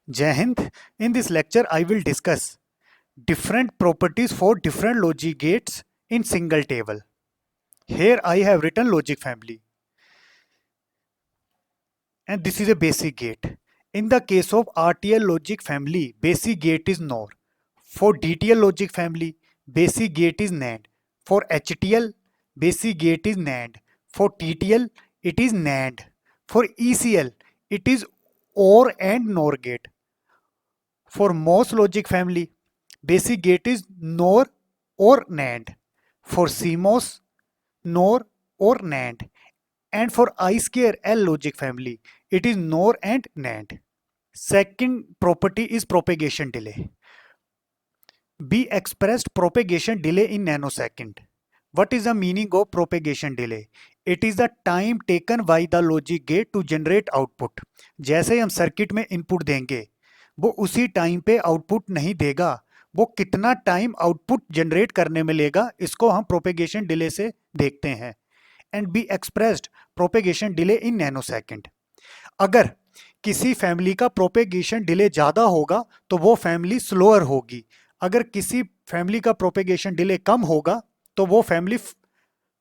Jai Hind. In this lecture, I will discuss different properties for different logic gates in single table. Here I have written logic family, and this is a basic gate. In the case of RTL logic family, basic gate is NOR. For DTL logic family, basic gate is NAND. For HTL, basic gate is NAND. For TTL, it is NAND. For ECL, it is OR and NOR gate. For MOS logic family, basic gate is NOR or NAND. For CMOS, NOR or NAND. And for I square L logic family, it is NOR and NAND. Second property is propagation delay. B expressed propagation delay in nanosecond. What is the meaning of propagation delay? It is the time taken by the logic gate to generate output. जैसे हम circuit में input देंगे वो उसी time पे output नहीं देगा, वो कितना टाइम आउटपुट जनरेट करने में लेगा, इसको हम प्रोपेगेशन डिले से देखते हैं. And be expressed propagation delay in nanosecond. अगर किसी फैमिली का प्रोपेगेशन डिले ज़्यादा होगा तो वो फैमिली स्लोअर होगी. अगर किसी फैमिली का प्रोपेगेशन डिले कम होगा तो वो फैमिली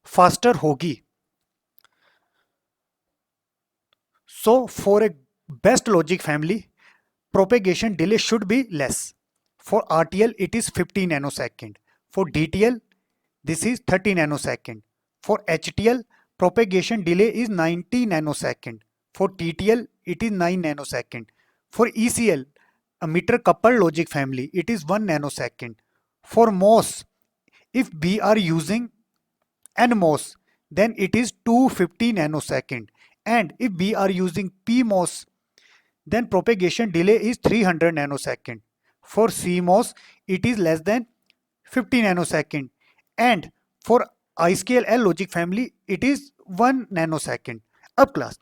फास्टर होगी. So for a best logic family, propagation delay should be less. For RTL, it is 50 nanosecond. For DTL, this is 30 nanosecond. For HTL, propagation delay is 90 nanosecond. For TTL, it is 9 nanosecond. For ECL, a meter coupled logic family, it is 1 nanosecond. For MOS, if we are using NMOS, then it is 250 nanosecond. And if we are using PMOS, then propagation delay is 300 nanosecond. For CMOS, it is less than 50 nanosecond. And for I scale L logic family, it is 1 nanosecond. अब class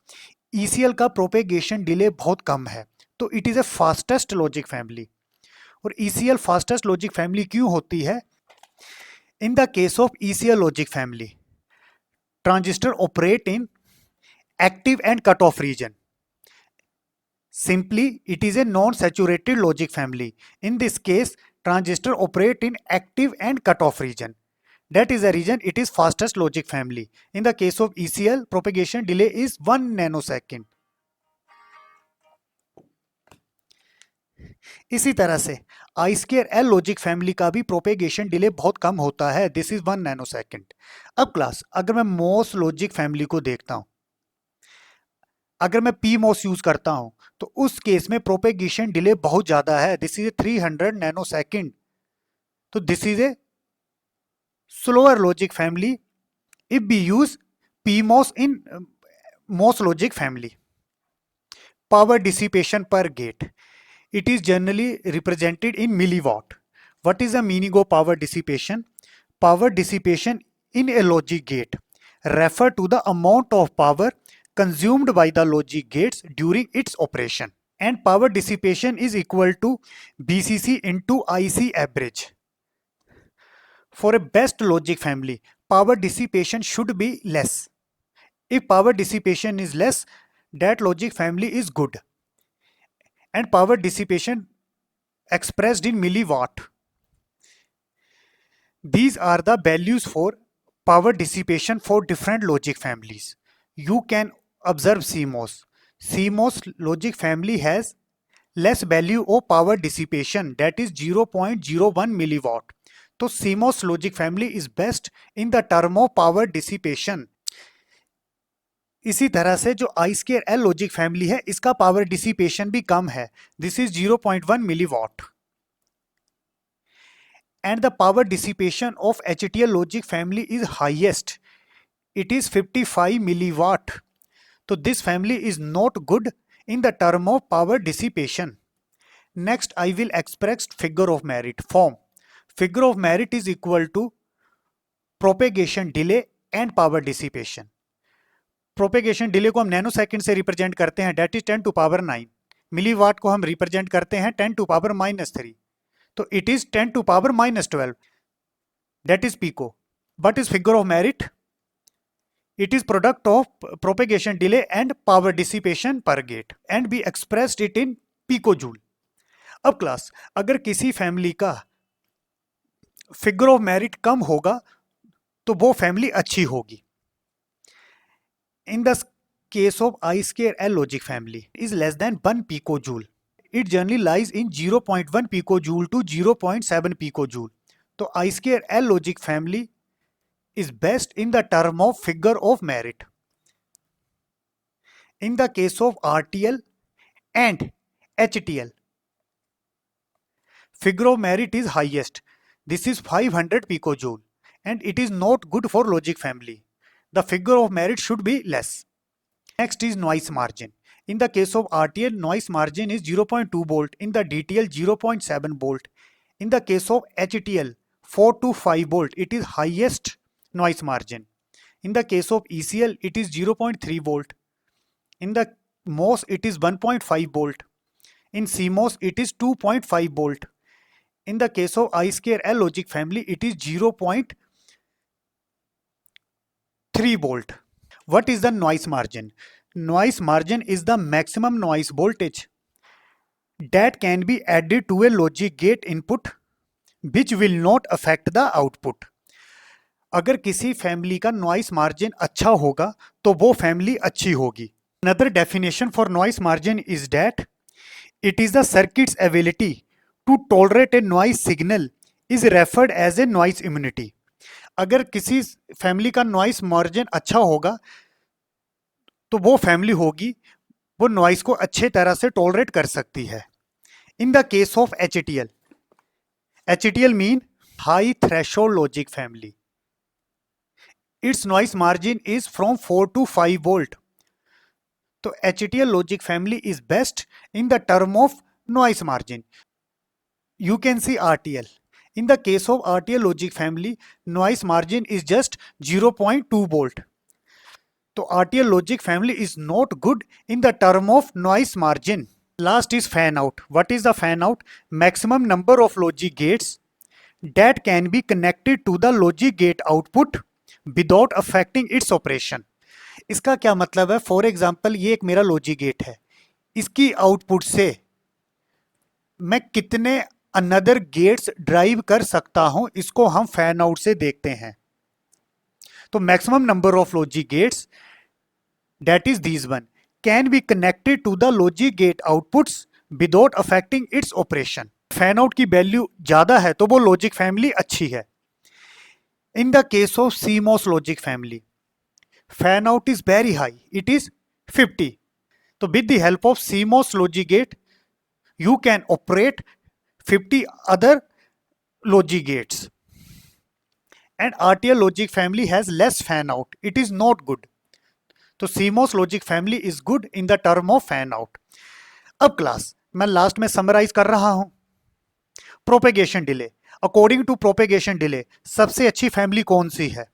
ECL का propagation delay बहुत कम है, तो it is a fastest logic family. और ECL fastest logic family क्यों होती है? In the case of ECL logic family, transistor operate in active and cutoff region. Simply, it is a non-saturated logic family. In this case, transistor operate in active and cutoff region. That is the reason it is fastest logic family. In the case of ECL, propagation delay is 1 nanosecond. इसी तरह से I square L logic family का भी propagation delay बहुत कम होता है. This is 1 nanosecond. अब class अगर मैं MOS logic family को देखता हूं, अगर मैं PMOS यूज करता हूं तो उस केस में प्रोपेगेशन डिले बहुत ज्यादा है. This is 300 nanosecond. तो this is a slower logic family if we use PMOS in MOS logic family. Power dissipation per gate, it is generally represented in milliwatt. What is the meaning of power dissipation? Power dissipation in a logic gate refer to the amount of power consumed by the logic gates during its operation, and power dissipation is equal to BCC into IC average. For a best logic family, power dissipation should be less. If power dissipation is less, that logic family is good. And power dissipation expressed in milliwatt. These are the values for power dissipation for different logic families. You can observe CMOS. CMOS logic family has less value of power dissipation, that is 0.01 milliwatt. तो CMOS logic family is best in the term of power dissipation. इसी तरह से जो I square L logic family है, इसका power dissipation भी कम है. This is 0.1 milliwatt. And the power dissipation of HTL logic family is highest. It is 55 milliwatt. So this family is not good in the term of power dissipation. Next, I will express figure of merit form. Figure of merit is equal to propagation delay and power dissipation. Propagation delay को हम nanosecond से represent करते हैं, that is 10 to power 9. Milliwatt को हम represent करते हैं 10 to power -3. तो it is 10 to power -12. That is pico. What is figure of merit? It is product of propagation delay and power dissipation per gate, and we expressed it in picojoule. अब class, अगर किसी family का figure of merit कम होगा तो वो family अच्छी होगी। इन the case of I square L logic family is less than 1 picojoule, it generally lies in 0.1 picojoule to 0.7 picojoule. तो I square L logic family is best in the term of figure of merit. In the case of RTL and HTL, figure of merit is highest. This is 500 picojoule and it is not good for logic family. The figure of merit should be less. Next is noise margin. In the case of RTL, noise margin is 0.2 volt. In the DTL, 0.7 volt. In the case of HTL, 4 to 5 volt. It is highest noise margin. In the case of ECL, it is 0.3 volt. In the MOS, it is 1.5 volt. In CMOS, it is 2.5 volt. In the case of I square L logic family, it is 0.3 volt. What is the noise margin? Noise margin is the maximum noise voltage that can be added to a logic gate input which will not affect the output. अगर किसी family का noise margin अच्छा होगा तो वो family अच्छी होगी. Another definition for noise margin is that it is the circuit's ability to tolerate a noise signal is referred as a noise immunity. अगर किसी फैमिली का नॉइस मार्जिन अच्छा होगा तो वो फैमिली होगी वो नॉइस को अच्छे तरह से टॉलरेट कर सकती है. In the case of HTL, HTL mean high threshold logic family, it's noise margin is from 4 to 5 volt. तो HTL logic family is best in the term of noise margin. You can see RTL. In the case of RTL logic family, noise margin is just 0.2 volt. So RTL logic family is not good in the term of noise margin. Last is fan out. What is the fan out? Maximum number of logic gates that can be connected to the logic gate output without affecting its operation. इसका क्या मतलब है? For example ये एक मेरा logic gate है, इसकी output से मैं कितने अनदर गेट्स ड्राइव कर सकता हूं, इसको हम फैन आउट से देखते हैं. तो maximum number of logic gates that is these one can be connected to the logic gate outputs without affecting its operation. Fan out की वैल्यू ज्यादा है तो वो लॉजिक फैमिली अच्छी है. In the case of CMOS logic family, fan out is very high, it is 50. तो with the help of CMOS logic gate you can operate 50 other logic gates. And RTL logic family has less fan out. It is not good. तो CMOS logic family is good in the term of fan out. अब class मैं last में summarise कर रहा हूं. Propagation delay. According to propagation delay सबसे अच्छी family कौन सी है?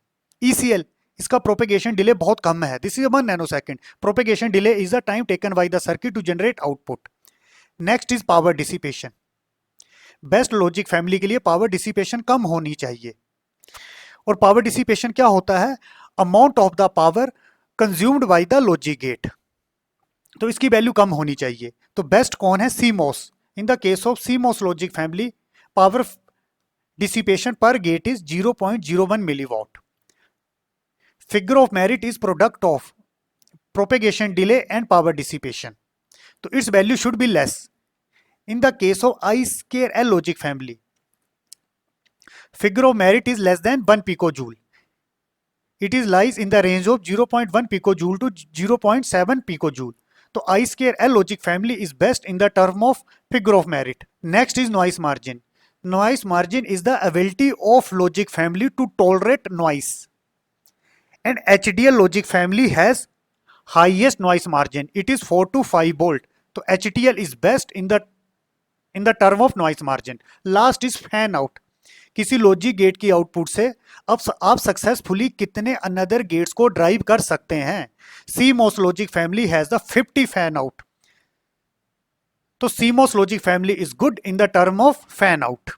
ECL. इसका प्रोपेगेशन डिले बहुत कम है. This is 1 nanosecond. Propagation delay is the time taken by the circuit to generate output. Next is power dissipation. Best logic family के लिए पावर डिसिपेशन कम होनी चाहिए. और पावर डिसिपेशन क्या होता है? Amount of the power consumed by the logic gate. तो इसकी वैल्यू कम होनी चाहिए. तो बेस्ट कौन है? CMOS. In the case of CMOS logic family, power dissipation per gate is 0.01 milliwatt. Figure of merit is product of propagation delay and power dissipation. तो its value should be less. In the case of I square L logic family, figure of merit is less than 1 picojoule. It is lies in the range of 0.1 picojoule to 0.7 picojoule. So I square L logic family is best in the term of figure of merit. Next is noise margin. Noise margin is the ability of logic family to tolerate noise. And HDL logic family has highest noise margin. It is 4 to 5 volt. So HTL is best in the term of noise margin. Last is fan out. किसी logic gate की output से अब आप successfully कितने another gets को drive कर सकते हैं. CMOS logic family has the 50 fan out. तो CMOS logic family is good in the term of fan out.